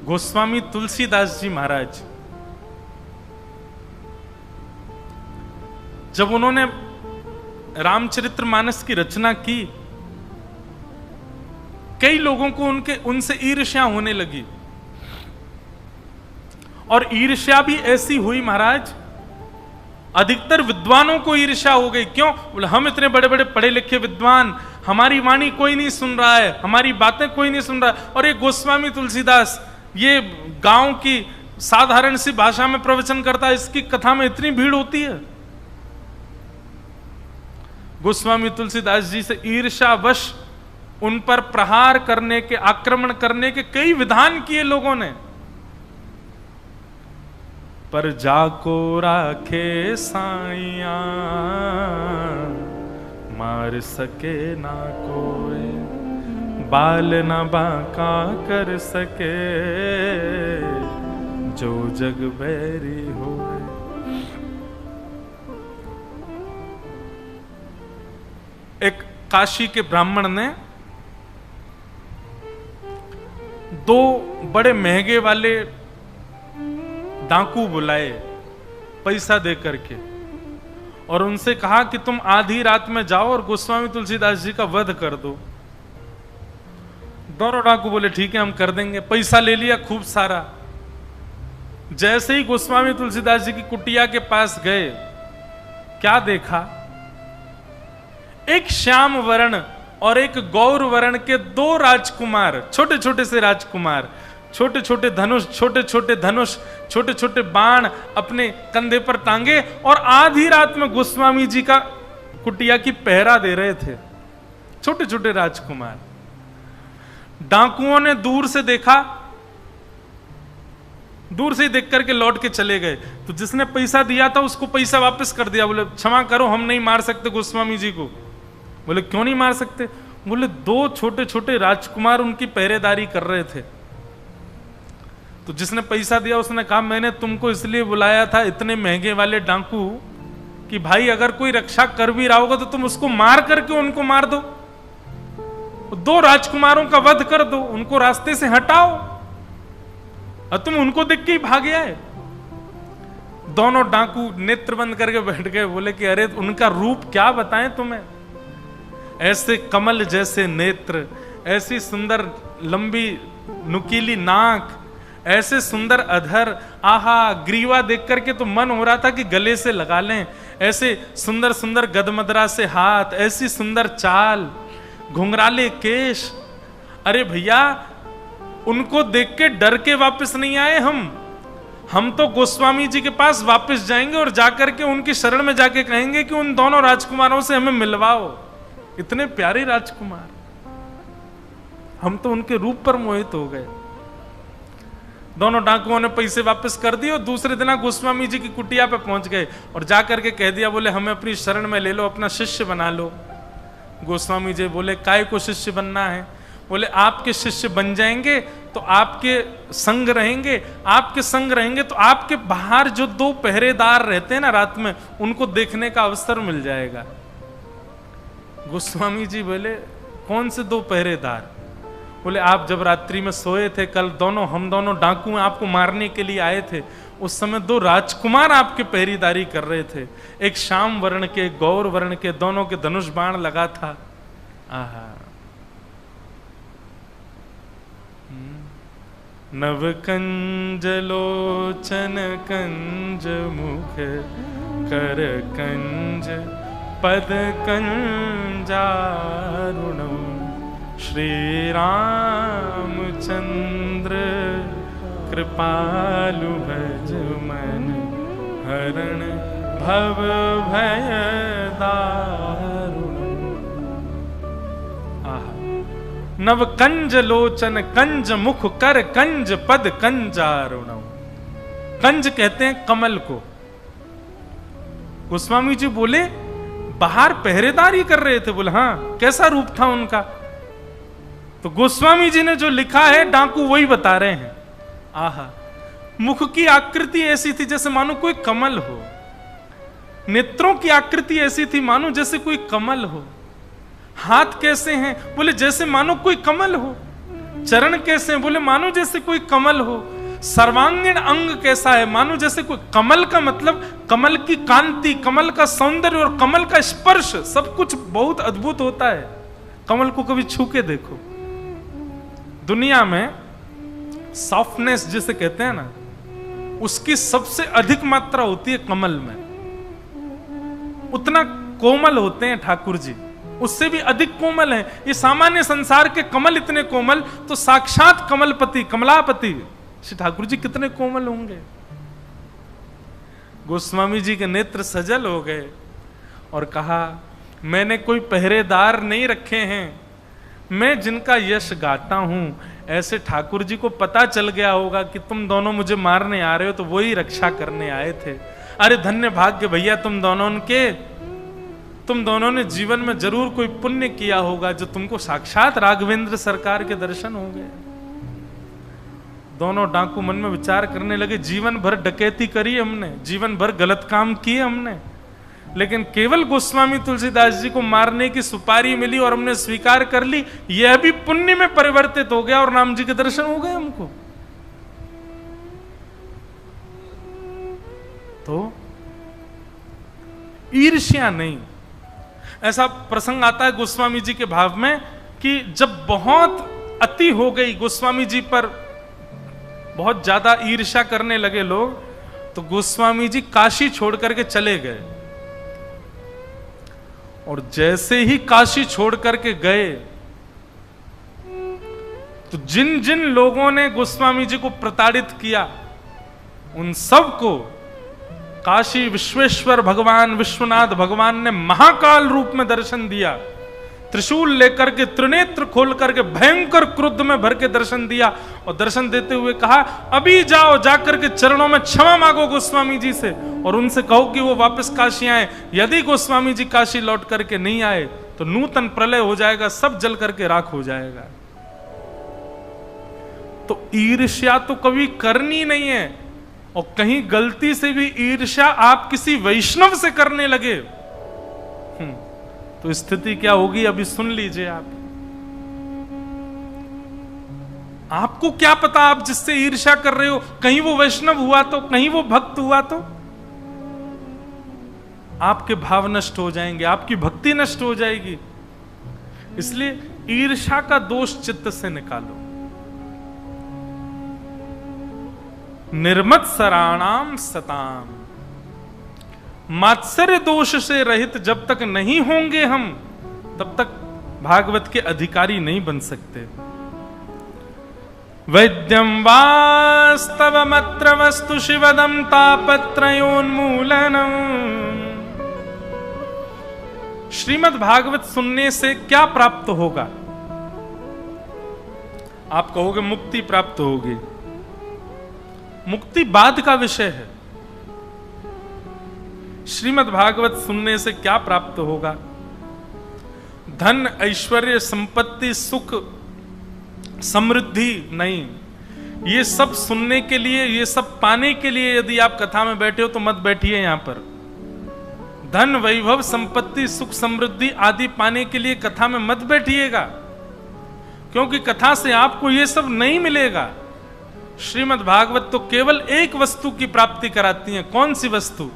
गोस्वामी तुलसीदास जी महाराज जब उन्होंने रामचरितमानस की रचना की, कई लोगों को उनसे ईर्ष्या होने लगी, और ईर्ष्या भी ऐसी हुई महाराज, अधिकतर विद्वानों को ईर्ष्या हो गई। क्यों? बोले हम इतने बड़े बड़े पढ़े लिखे विद्वान, हमारी वाणी कोई नहीं सुन रहा है, हमारी बातें कोई नहीं सुन रहा है, और ये गोस्वामी तुलसीदास ये गांव की साधारण सी भाषा में प्रवचन करता है, इसकी कथा में इतनी भीड़ होती है। गोस्वामी तुलसीदास जी से ईर्ष्यावश उन पर प्रहार करने के, आक्रमण करने के कई विधान किए लोगों ने। पर जाको राखे साइया, मार सके ना कोई, बाल न बांका कर सके, जो जग बैरी होए। एक काशी के ब्राह्मण ने दो बड़े महंगे वाले डाकू बुलाए पैसा दे करके, और उनसे कहा कि तुम आधी रात में जाओ और गोस्वामी तुलसीदास जी का वध कर दो। दोनों डाकू बोले ठीक है हम कर देंगे। पैसा ले लिया खूब सारा। जैसे ही गोस्वामी तुलसीदास जी की कुटिया के पास गए, क्या देखा? एक श्याम वर्ण और एक गौर वर्ण के दो राजकुमार, छोटे छोटे से राजकुमार, छोटे छोटे धनुष, छोटे छोटे बाण अपने कंधे पर टांगे, और आधी रात में गोस्वामी जी का कुटिया की पहरा दे रहे थे। छोटे छोटे राजकुमार। डाकुओं ने दूर से देखा, दूर से ही देख करके लौट के चले गए। तो जिसने पैसा दिया था उसको पैसा वापस कर दिया। बोले क्षमा करो, हम नहीं मार सकते गोस्वामी जी को। बोले क्यों नहीं मार सकते? बोले दो छोटे छोटे राजकुमार उनकी पहरेदारी कर रहे थे। तो जिसने पैसा दिया उसने कहा मैंने तुमको इसलिए बुलाया था, इतने महंगे वाले डाकू, कि भाई अगर कोई रक्षा कर भी रहा होगा तो तुम उसको मार करके उनको मार दो, दो राजकुमारों का वध कर दो, उनको रास्ते से हटाओ, और तुम उनको देख के ही भागे आए। दोनों डाकू नेत्र बंद करके बैठ गए। बोले कि अरे उनका रूप क्या बताएं तुम्हें, ऐसे कमल जैसे नेत्र, ऐसी सुंदर लंबी नुकीली नाक, ऐसे सुंदर अधर, आहा ग्रीवा देख करके तो मन हो रहा था कि गले से लगा लें। ऐसे सुंदर सुंदर गदमदरा से हाथ, ऐसी सुंदर चाल, घुंघराले केश। अरे भैया उनको देख के डर के वापस नहीं आए हम तो गोस्वामी जी के पास वापस जाएंगे और जाकर के उनकी शरण में जाके कहेंगे कि उन दोनों राजकुमारों से हमें मिलवाओ। इतने प्यारे राजकुमार, हम तो उनके रूप पर मोहित हो गए। दोनों डाकुओं ने पैसे वापस कर दिए और दूसरे दिन गोस्वामी जी की कुटिया पे पहुंच गए और जाकर के कह दिया, बोले हमें अपनी शरण में ले लो, अपना शिष्य बना लो। गोस्वामी जी बोले काय को शिष्य बनना है? बोले आपके शिष्य बन जाएंगे तो आपके संग रहेंगे, आपके संग रहेंगे तो आपके बाहर जो दो पहरेदार रहते हैं ना रात में, उनको देखने का अवसर मिल जाएगा। गोस्वामी जी बोले कौन से दो पहरेदार? बोले आप जब रात्रि में सोए थे कल, हम दोनों डाकू आपको मारने के लिए आए थे, उस समय दो राजकुमार आपके पहरेदारी कर रहे थे, एक श्याम वर्ण के, एक गौर वर्ण के, दोनों के धनुष बाण लगा था। आहा नव कंज लोचन कंज मुख कर कंज पद कंजारुणम श्री रामचंद्र कृपालु भज मन हरण भव भय दारुण। नव कंज लोचन कंज मुख कर कंज पद कंजारुणम। कंज कहते हैं कमल को। गोस्वामी जी बोले बाहर पहरेदारी कर रहे थे। बोले हाँ, कैसा रूप था उनका? तो गोस्वामी जी ने जो लिखा है डाकू वही बता रहे हैं। आहा, मुख की आकृति ऐसी थी जैसे मानो कोई कमल हो, नेत्रों की आकृति ऐसी थी मानो जैसे कोई कमल हो। हाथ कैसे हैं? बोले जैसे मानो कोई कमल हो। चरण कैसे हैं? बोले मानो जैसे कोई कमल हो। सर्वांगीण अंग कैसा है? मानो जैसे कोई, कमल का मतलब कमल की कांति, कमल का सौंदर्य और कमल का स्पर्श, सब कुछ बहुत अद्भुत होता है। कमल को कभी छू के देखो। दुनिया में सॉफ्टनेस जिसे कहते हैं ना, उसकी सबसे अधिक मात्रा होती है कमल में। उतना कोमल होते हैं ठाकुर जी, उससे भी अधिक कोमल है। ये सामान्य संसार के कमल इतने कोमल, तो साक्षात कमलपति, कमलापति श्री ठाकुर जी कितने कोमल होंगे। गोस्वामी जी के नेत्र सजल हो गए और कहा, मैंने कोई पहरेदार नहीं रखे हैं, मैं जिनका यश गाता हूं, ऐसे ठाकुर जी को पता चल गया होगा कि तुम दोनों मुझे मारने आ रहे हो, तो वही रक्षा करने आए थे। अरे धन्य भाग्य भैया तुम दोनों ने जीवन में जरूर कोई पुण्य किया होगा, जो तुमको साक्षात राघवेंद्र सरकार के दर्शन हो गए। दोनों डाकू मन में विचार करने लगे, जीवन भर डकैती करी हमने, जीवन भर गलत काम किए हमने, लेकिन केवल गोस्वामी तुलसीदास जी को मारने की सुपारी मिली और हमने स्वीकार कर ली, यह भी पुण्य में परिवर्तित हो गया और राम जी के दर्शन हो गए हमको। तो ईर्ष्या नहीं। ऐसा प्रसंग आता है गोस्वामी जी के भाव में कि जब बहुत अति हो गई, गोस्वामी जी पर बहुत ज्यादा ईर्ष्या करने लगे लोग, तो गोस्वामी जी काशी छोड़ करके चले गए। और जैसे ही काशी छोड़ करके गए, तो जिन जिन लोगों ने गोस्वामी जी को प्रताड़ित किया, उन सबको काशी विश्वेश्वर भगवान विश्वनाथ भगवान ने महाकाल रूप में दर्शन दिया। त्रिशूल लेकर के, त्रिनेत्र खोल करके, भयंकर क्रुद्ध में भर के दर्शन दिया और दर्शन देते हुए कहा, अभी जाओ, जाकर के चरणों में क्षमा मांगो गोस्वामी जी से और उनसे कहो कि वो वापस काशी आए। यदि गोस्वामी जी काशी लौट करके नहीं आए तो नूतन प्रलय हो जाएगा, सब जल करके राख हो जाएगा। तो ईर्ष्या तो कभी करनी नहीं है, और कहीं गलती से भी ईर्ष्या आप किसी वैष्णव से करने लगे तो स्थिति क्या होगी अभी सुन लीजिए आप। आपको क्या पता आप जिससे ईर्ष्या कर रहे हो, कहीं वो वैष्णव हुआ तो, कहीं वो भक्त हुआ तो आपके भाव नष्ट हो जाएंगे, आपकी भक्ति नष्ट हो जाएगी। इसलिए ईर्ष्या का दोष चित्त से निकालो। निर्मत्सराणाम सताम, मात्सर्य दोष से रहित जब तक नहीं होंगे हम, तब तक भागवत के अधिकारी नहीं बन सकते। वैद्यम वास्तवमत्र वस्तु शिवदम तापत्रयोन्मूलनम। श्रीमद् भागवत सुनने से क्या प्राप्त होगा? आप कहोगे मुक्ति प्राप्त होगी। मुक्ति बाद का विषय है। श्रीमद् भागवत सुनने से क्या प्राप्त होगा? धन, ऐश्वर्य, संपत्ति, सुख, समृद्धि नहीं। ये सब सुनने के लिए, ये सब पाने के लिए यदि आप कथा में बैठे हो तो मत बैठिए यहां पर। धन, वैभव, संपत्ति, सुख, समृद्धि आदि पाने के लिए कथा में मत बैठिएगा, क्योंकि कथा से आपको ये सब नहीं मिलेगा। श्रीमद् भागवत तो केवल एक वस्तु की प्राप्ति कराती है। कौन सी वस्तु?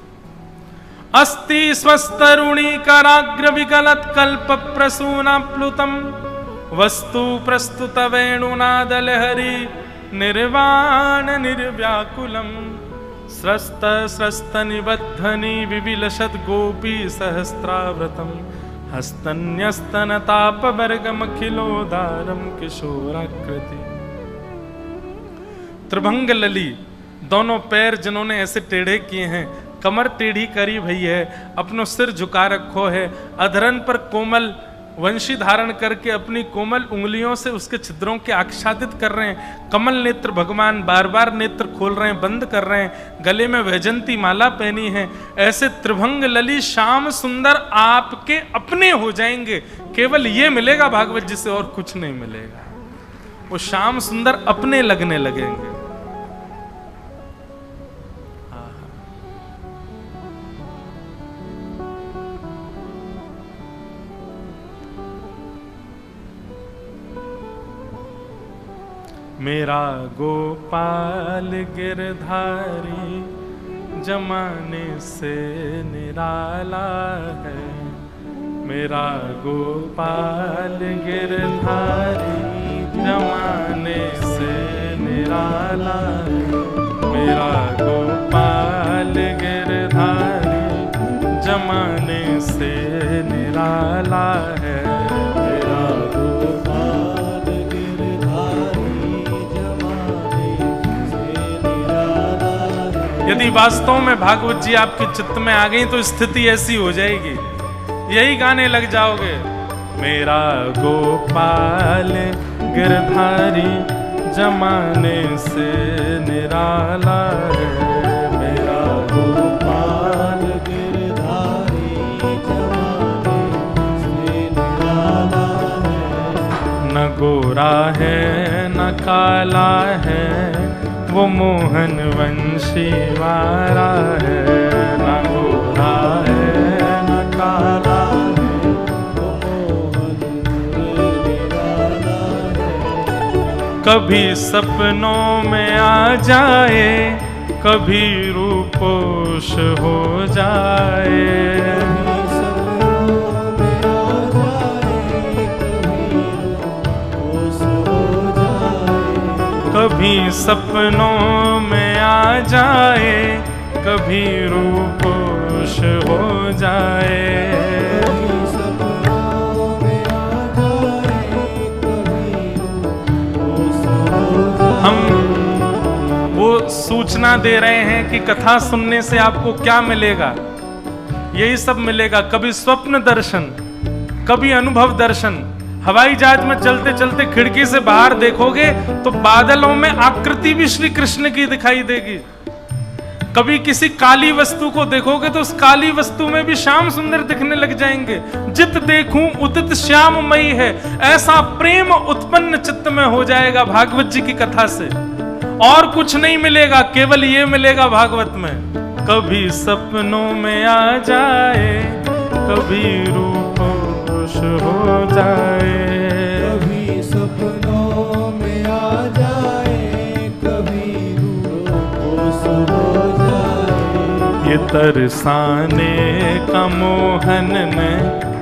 अस्ति स्वस्तरुणी कराग्र विकलत कल्प प्रसूना प्लुतम वस्तु प्रस्तुत वेणुनाद लहरी निर्वाण निर्व्याकुलम स्रस्त स्रस्त निबद्धनी विविलसत गोपी सहस्राव्रतम हस्तन्यस्तन ताप वर्गम खिलोदारम किशोराकृति। त्रिभंग लली, दोनों पैर जिन्होंने ऐसे टेढ़े किए हैं, कमर टेढ़ी करी भई है, अपनो सिर झुका रखो है, अधरन पर कोमल वंशी धारण करके अपनी कोमल उंगलियों से उसके छिद्रों के आच्छादित कर रहे हैं। कमल नेत्र भगवान बार बार नेत्र खोल रहे हैं, बंद कर रहे हैं, गले में वैजंती माला पहनी है। ऐसे त्रिभंग लली श्याम सुंदर आपके अपने हो जाएंगे। केवल ये मिलेगा भागवत जी से, और कुछ नहीं मिलेगा। वो श्याम सुंदर अपने लगने लगेंगे। मेरा गोपाल गिरधारी जमाने से निराला है। मेरा गोपाल गिरधारी जमाने से निराला है। मेरा गोपाल गिरधारी जमाने से निराला है। मेरा गोपाल गिरधारी जमाने से निराला है। यदि वास्तव में भागवत जी आपके चित्त में आ गई तो स्थिति ऐसी हो जाएगी, यही गाने लग जाओगे। मेरा गोपाल गिरधारी जमाने से निराला है। मेरा गोपाल गिरधारी जमाने से निराला है। न गोरा है न काला है, वो मोहन वंशी वाला है। न गोरा है न काला है, वो मोहन निराला है। कभी सपनों में आ जाए, कभी रूपोश हो जाए। कभी सपनों में आ जाए, कभी रूपोश हो जाए। हम वो सूचना दे रहे हैं कि कथा सुनने से आपको क्या मिलेगा। यही सब मिलेगा, कभी स्वप्न दर्शन, कभी अनुभव दर्शन। हवाई जहाज में चलते चलते खिड़की से बाहर देखोगे तो बादलों में आकृति भी श्री कृष्ण की दिखाई देगी। कभी किसी काली वस्तु को देखोगे तो उस काली वस्तु में भी श्याम सुंदर दिखने लग जाएंगे। जित देखूं उदित श्याममयी है, ऐसा प्रेम उत्पन्न चित्त में हो जाएगा भागवत जी की कथा से। और कुछ नहीं मिलेगा, केवल ये मिलेगा भागवत में। कभी सपनों में आ जाए, कभी रूपोश हो जाए। कभी सपनों में आ जाए, कभी रूपोश हो जाए। ये तरसाने का मोहन ने,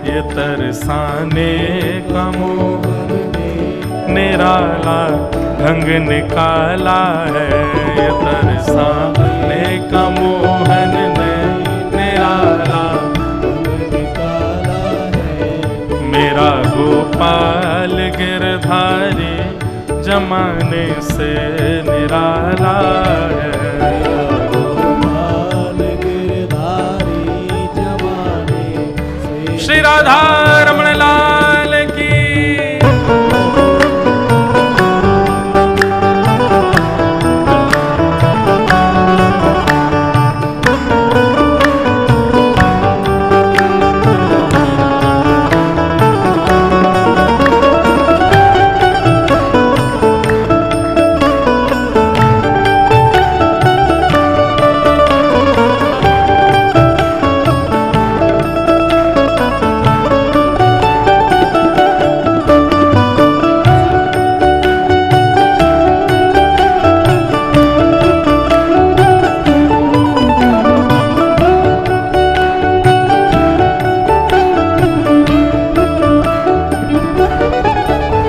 ये तरसाने का मोहन निराला ढंग निकाला है। ये तरसाने का मोहन ने निराला ढंग निकाला है। मेरा गोपाल गिरधारी जमाने से निराला है। मेरा गोपाल गिरधारी जमाने से। श्री राधा रमण लाल की।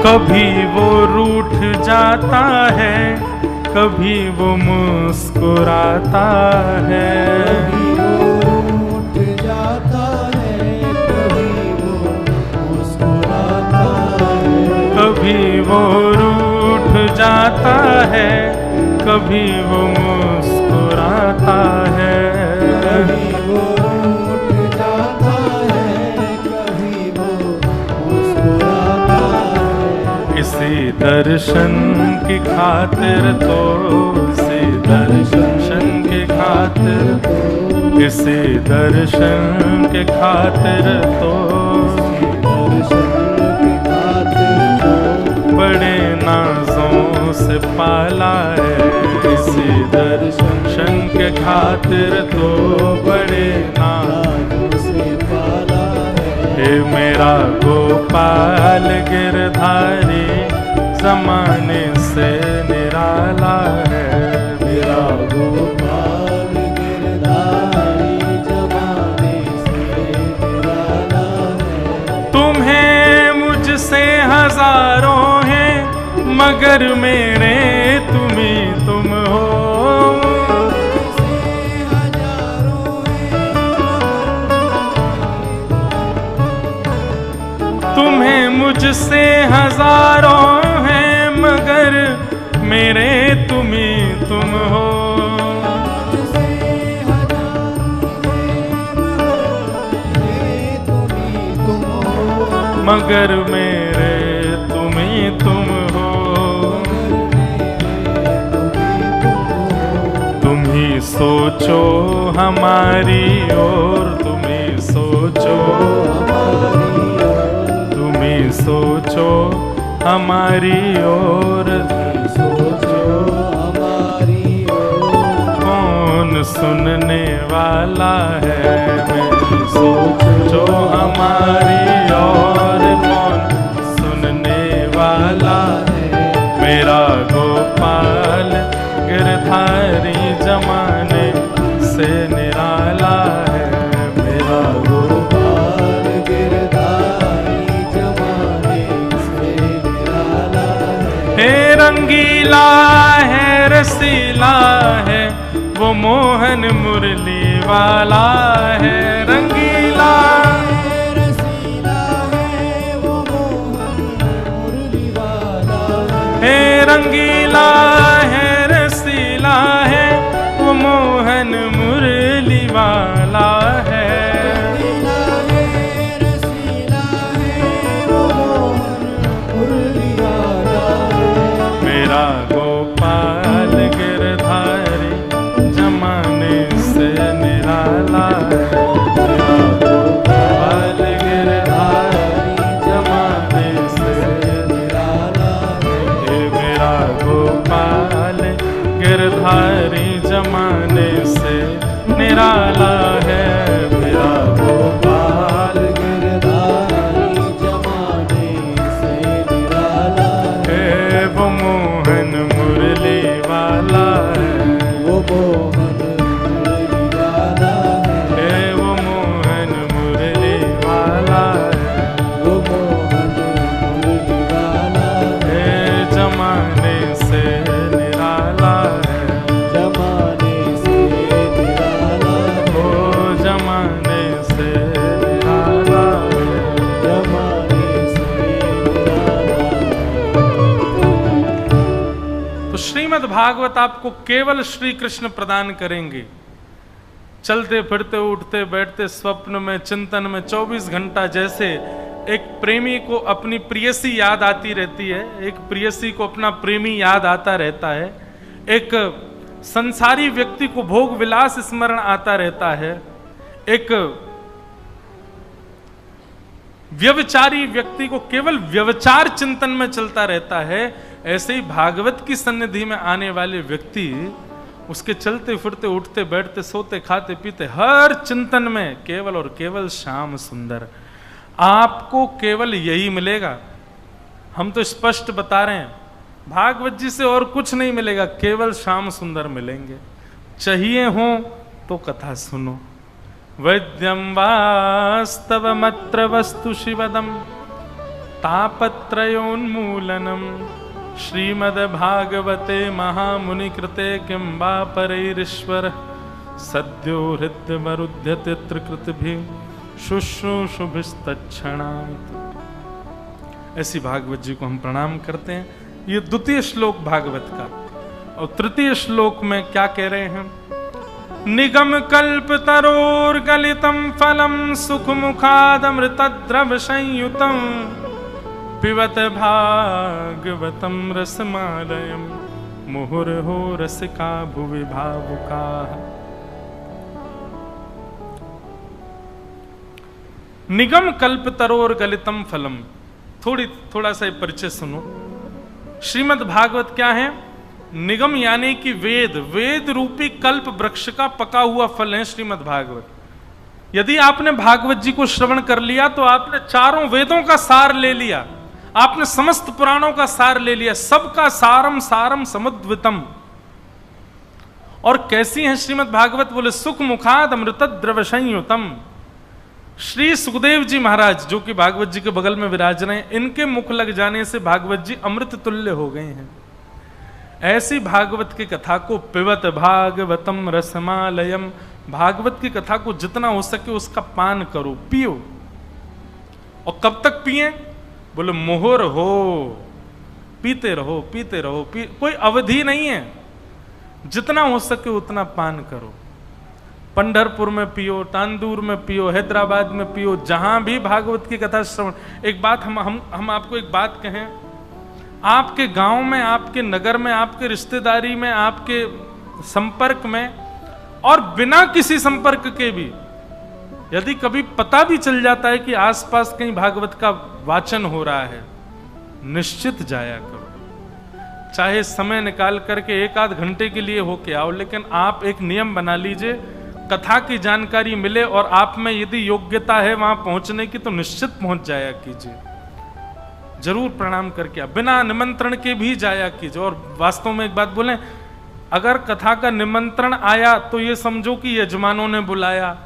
कभी वो रूठ जाता है, कभी वो मुस्कुराता है। कभी वो रूठ जाता है, कभी वो मुस्कुराता है। कभी वो रूठ जाता है, कभी वो मुस्कुराता है। कभी वो रूठ जाता है, कभी वो मुस्कुराता है। इसी दर्शन की खातिर तो, इसी दर्शन की खातिर तो, इसी दर्शन के खातिर तो, बड़े नाजों से पाला है। इसी दर्शन के खातिर तो बड़े नाजों से पाला है। हे मेरा गोपाल गिरधारी जमाने से मगर मेरे तुम ही तुम हो। तुम्हें मुझसे हजारों हैं मगर मेरे तुम ही तुम हो। मगर मेरे तुम ही तुम हो। तुम ही सोचो हमारी ओर, तुम ही सोचो, तुम ही सोचो हमारी ओर, कौन सुनने वाला है मेरी सोचो हमारी ओर, कौन सुनने वाला है। मेरा गोपाल गिरधारी जमाने से निराला है, मेरा गोपाल गिरधारी जमाने से निराला है। हे रंगीला है रसीला है वो मोहन मुरली वाला है। रंगीला हे रंगीला है रसीला है वो मोहन मुरली वाला है। मेरा गोपाल गिरधारी जमाने से निराला है, मेरा गोपाल गिरधारी जमाने से निराला है। मेरा गोपाल गिरधारी जमाने से निराला है, मेरा गोपाल गिरधारी जमाने से निराला है। वो मोहन मुरली वाला है, वो मोहन मुरली वाला है। वो मोहन मुरली वाला है, वो मोहन मुरली वाला है। जमाने से निराला है, जमाने से निराला है। ओ जमाने से निराला है, जमाने से निराला है। तो श्रीमद् भागवत आपको केवल श्री कृष्ण प्रदान करेंगे। चलते फिरते उठते बैठते स्वप्न में चिंतन में 24 घंटा जैसे एक प्रेमी को अपनी प्रियसी याद आती रहती है, एक प्रियसी को अपना प्रेमी याद आता रहता है, एक संसारी व्यक्ति को भोग विलास स्मरण आता रहता है, एक व्यभिचारी व्यक्ति को केवल व्यभिचार चिंतन में चलता रहता है, ऐसे ही भागवत की सन्निधि में आने वाले व्यक्ति उसके चलते फिरते उठते बैठते सोते खाते पीते हर चिंतन में केवल और केवल श्याम सुंदर। आपको केवल यही मिलेगा। हम तो स्पष्ट बता रहे हैं, भागवत जी से और कुछ नहीं मिलेगा, केवल श्याम सुंदर मिलेंगे। चाहिए हो तो कथा सुनो। वैद्यम वास्तवमत्र वस्तु शिवदम तापत्रयोन्मूलनम श्रीमद्भागवते महामुनि कृते किं वा परैरीश्वर सद्यो हृदयमरुध्यते त्रिकृतिभिः शुश्रूषुभिस्तत्क्षणात्। ऐसी भागवत जी को हम प्रणाम करते हैं। ये द्वितीय श्लोक भागवत का। और तृतीय श्लोक में क्या कह रहे हैं? निगम कल्प तरोर गलितम फलम सुख मुखादमृतद्रव संयुतम पिबत भागवतम रसमालयम मुहुर्हो रसिका भुवि भावुकाः। निगम कल्प तरोर गलितम फलम। थोड़ा सा परिचय सुनो। श्रीमद् भागवत क्या है? निगम यानी कि वेद, वेद रूपी कल्प वृक्ष का पका हुआ फल है श्रीमद् भागवत। यदि आपने भागवत जी को श्रवण कर लिया तो आपने चारों वेदों का सार ले लिया, आपने समस्त पुराणों का सार ले लिया, सबका सारम सारम समुद्वितम। और कैसी है श्रीमद् भागवत? बोले सुख मुखाद अमृत द्रव संयुतम। श्री सुखदेव जी महाराज जो कि भागवत जी के बगल में विराज रहे हैं, इनके मुख लग जाने से भागवत जी अमृत तुल्य हो गए हैं। ऐसी भागवत की कथा को पिबत भागवतम रसमालयम, भागवत की कथा को जितना हो सके उसका पान करो, पियो। और कब तक पिए? बोले मोहर हो, पीते रहो पीते रहो, कोई अवधि नहीं है, जितना हो सके उतना पान करो। पंढरपुर में पियो, तांदूर में पियो, हैदराबाद में पियो, जहां भी भागवत की कथा श्रवण। एक बात हम आपको एक बात कहें, आपके गांव में, आपके नगर में, आपके रिश्तेदारी में, आपके संपर्क में और बिना किसी संपर्क के भी यदि कभी पता भी चल जाता है कि आसपास कहीं भागवत का वाचन हो रहा है, निश्चित जाया करो। चाहे समय निकाल करके 1-8 घंटे के लिए हो के आओ, लेकिन आप एक नियम बना लीजिए, कथा की जानकारी मिले और आप में यदि योग्यता है वहां पहुंचने की तो निश्चित पहुंच जाया कीजिए। जरूर प्रणाम करके, बिना निमंत्रण के भी जाया कीजिए। और वास्तव में एक बात बोलें, अगर कथा का निमंत्रण आया तो ये समझो कि यजमानों ने बुलाया,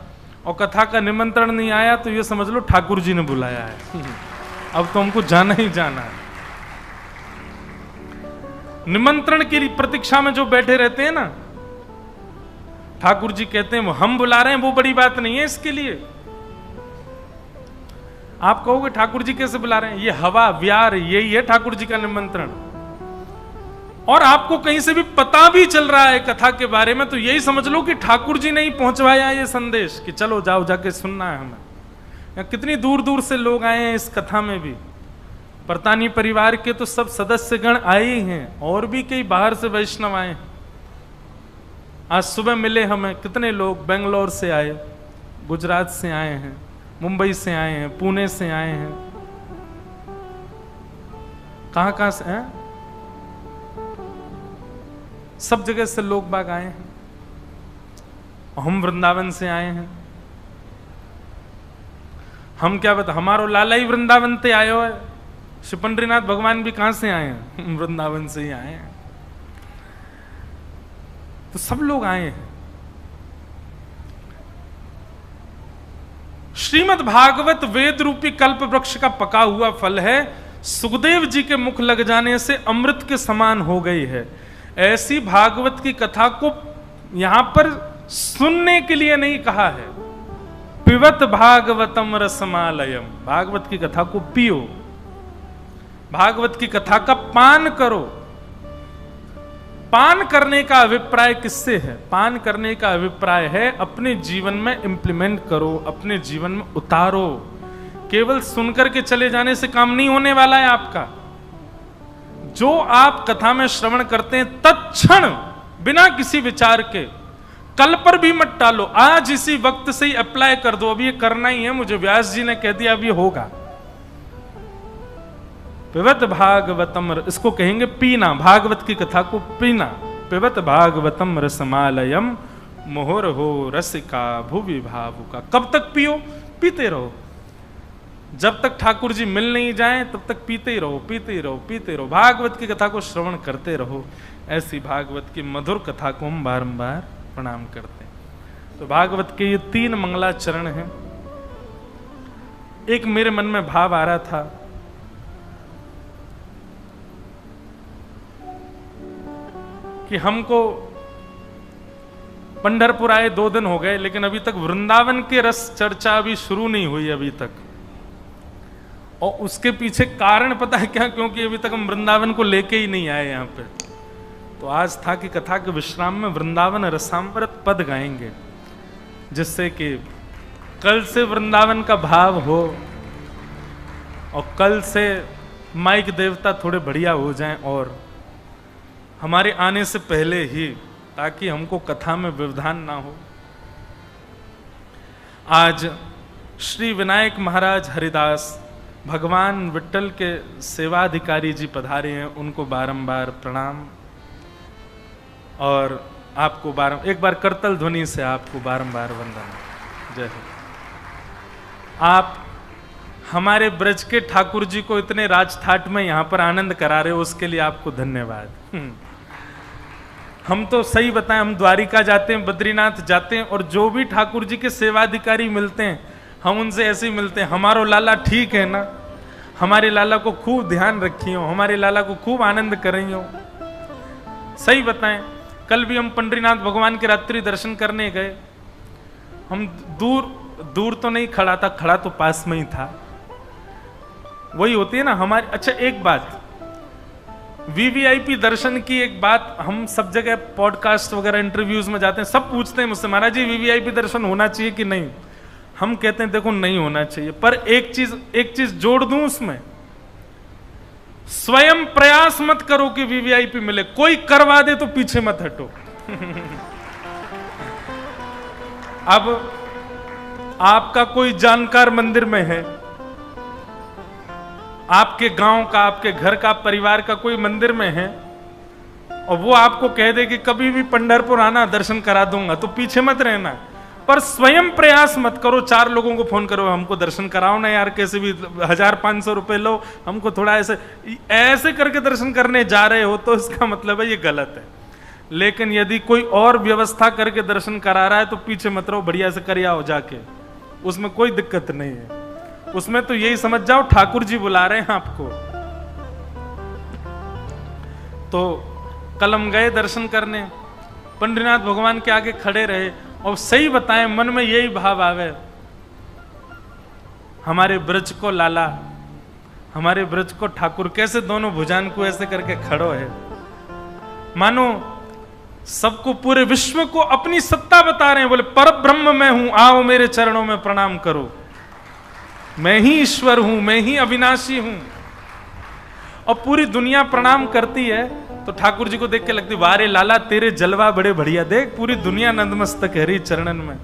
और कथा का निमंत्रण नहीं आया तो ये समझ लो ठाकुर जी ने बुलाया है। अब तो हमको जाना ही जाना है। निमंत्रण की प्रतीक्षा में जो बैठे रहते हैं ना, ठाकुर जी कहते हैं वो हम बुला रहे हैं, वो बड़ी बात नहीं है इसके लिए। आप कहोगे ठाकुर जी कैसे बुला रहे हैं? ये हवा व्यार यही है ठाकुर जी का निमंत्रण। और आपको कहीं से भी पता भी चल रहा है कथा के बारे में तो यही समझ लो कि ठाकुर जी ने ही पहुंचवाया ये संदेश कि चलो जाओ जाके सुनना है हमें। कितनी दूर दूर से लोग आए हैं इस कथा में भी। परतानी परिवार के तो सब सदस्यगण आए ही हैं, और भी कई बाहर से वैष्णव आए हैं। आज सुबह मिले हमें कितने लोग, बेंगलोर से आए, गुजरात से आए हैं, मुंबई से आए हैं, पुणे से आए हैं, कहां से हैं, सब जगह से लोग बाग आए हैं। हम वृंदावन से आए हैं। हम क्या बता, हमारो लाला ही वृंदावन से आयो है। श्री पंडरीनाथ भगवान भी कहां से आए हैं? वृंदावन से ही आए हैं। तो सब लोग आए हैं। श्रीमद् भागवत वेद रूपी कल्प वृक्ष का पका हुआ फल है। सुखदेव जी के मुख लग जाने से अमृत के समान हो गई है। ऐसी भागवत की कथा को यहां पर सुनने के लिए नहीं कहा है। पिबत भागवतम रसमालयम, भागवत की कथा को पियो, भागवत की कथा का पान करो। पान करने का अभिप्राय किससे है? पान करने का अभिप्राय है अपने जीवन में इंप्लीमेंट करो, अपने जीवन में उतारो। केवल सुनकर के चले जाने से काम नहीं होने वाला है आपका। जो आप कथा में श्रवण करते हैं तत्क्षण बिना किसी विचार के, कल पर भी मत टालो, आज इसी वक्त से ही अप्लाई कर दो। अब ये करना ही है मुझे, व्यास जी ने कह दिया, अब ये होगा। पिबत भागवतम, इसको कहेंगे पीना, भागवत की कथा को पीना। पिबत भागवतम रसमालयम मोहर हो रसिका भुवि भावुका। कब तक पियो? पीते रहो। जब तक ठाकुर जी मिल नहीं जाए तब तक पीते ही रहो, पीते ही रहो, पीते रहो। भागवत की कथा को श्रवण करते रहो। ऐसी भागवत की मधुर कथा को हम बारंबार प्रणाम करते हैं। तो भागवत के ये 3 मंगलाचरण हैं। एक मेरे मन में भाव आ रहा था, कि हमको पंढरपुर आए 2 दिन हो गए, लेकिन अभी तक वृंदावन के रस चर्चा अभी शुरू नहीं हुई अभी तक। और उसके पीछे कारण पता है क्या? क्योंकि अभी तक हम वृंदावन को लेके ही नहीं आए यहाँ पे। तो आज था कि कथा के विश्राम में वृंदावन रसामृत पद गाएंगे, जिससे कि कल से वृंदावन का भाव हो और कल से माइक देवता थोड़े बढ़िया हो जाएं और हमारे आने से पहले ही, ताकि हमको कथा में व्यवधान ना हो। आज श्री विनायक महाराज हरिदास भगवान विट्ठल के सेवाधिकारी जी पधारे हैं, उनको बारंबार प्रणाम। और आपको एक बार करतल ध्वनि से आपको बारंबार वंदन। जय हो। आप हमारे ब्रज के ठाकुर जी को इतने राजठाट में यहाँ पर आनंद करा रहे हो, उसके लिए आपको धन्यवाद। हम तो सही बताएं, हम द्वारिका जाते हैं, बद्रीनाथ जाते हैं, और जो भी ठाकुर जी के सेवाधिकारी मिलते हैं हम उनसे ऐसे ही मिलते हैं, हमारो लाला ठीक है ना, हमारे लाला को खूब ध्यान रखियो, हमारे लाला को खूब आनंद करियो। सही बताएं, कल भी हम पंडरीनाथ भगवान के रात्रि दर्शन करने गए। हम दूर तो नहीं खड़ा था, खड़ा तो पास में ही था। वही होती है ना हमारी। अच्छा एक बात, वीवीआईपी दर्शन की एक बात, हम सब जगह पॉडकास्ट वगैरह इंटरव्यूज में जाते हैं, सब पूछते हैं मुझसे, महाराज जी वीवीआईपी दर्शन होना चाहिए कि नहीं? हम कहते हैं देखो नहीं होना चाहिए, पर एक चीज जोड़ दूं उसमें, स्वयं प्रयास मत करो कि वीवीआईपी मिले, कोई करवा दे तो पीछे मत हटो। अब आपका कोई जानकार मंदिर में है, आपके गांव का, आपके घर का, परिवार का कोई मंदिर में है, और वो आपको कह दे कि कभी भी पंढरपुर आना दर्शन करा दूंगा, तो पीछे मत रहना, पर स्वयं प्रयास मत करो। 4 लोगों को फोन करो, हमको दर्शन कराओ ना यार, कैसे भी 1500 रुपए लो, हमको थोड़ा ऐसे करके दर्शन करने जा रहे हो, तो इसका मतलब है ये गलत है। लेकिन यदि कोई और व्यवस्था करके दर्शन करा रहा है तो पीछे मत रहो, बढ़िया से कर आओ जाके, उसमें कोई दिक्कत नहीं है। उसमें तो यही समझ जाओ ठाकुर जी बुला रहे हैं आपको। तो कल हम गए दर्शन करने, पंडरीनाथ भगवान के आगे खड़े रहे, और सही बताएं मन में यही भाव आवे, हमारे ब्रज को लाला, हमारे ब्रज को ठाकुर, कैसे दोनों भुजान को ऐसे करके खड़ो है, मानो सबको, पूरे विश्व को अपनी सत्ता बता रहे हैं। बोले पर ब्रह्म मैं हूं, आओ मेरे चरणों में प्रणाम करो, मैं ही ईश्वर हूं, मैं ही अविनाशी हूं। और पूरी दुनिया प्रणाम करती है, तो ठाकुर जी को देख के लगती, वारे लाला तेरे जलवा बड़े बढ़िया, देख पूरी दुनिया नतमस्तक है रे चरणन में।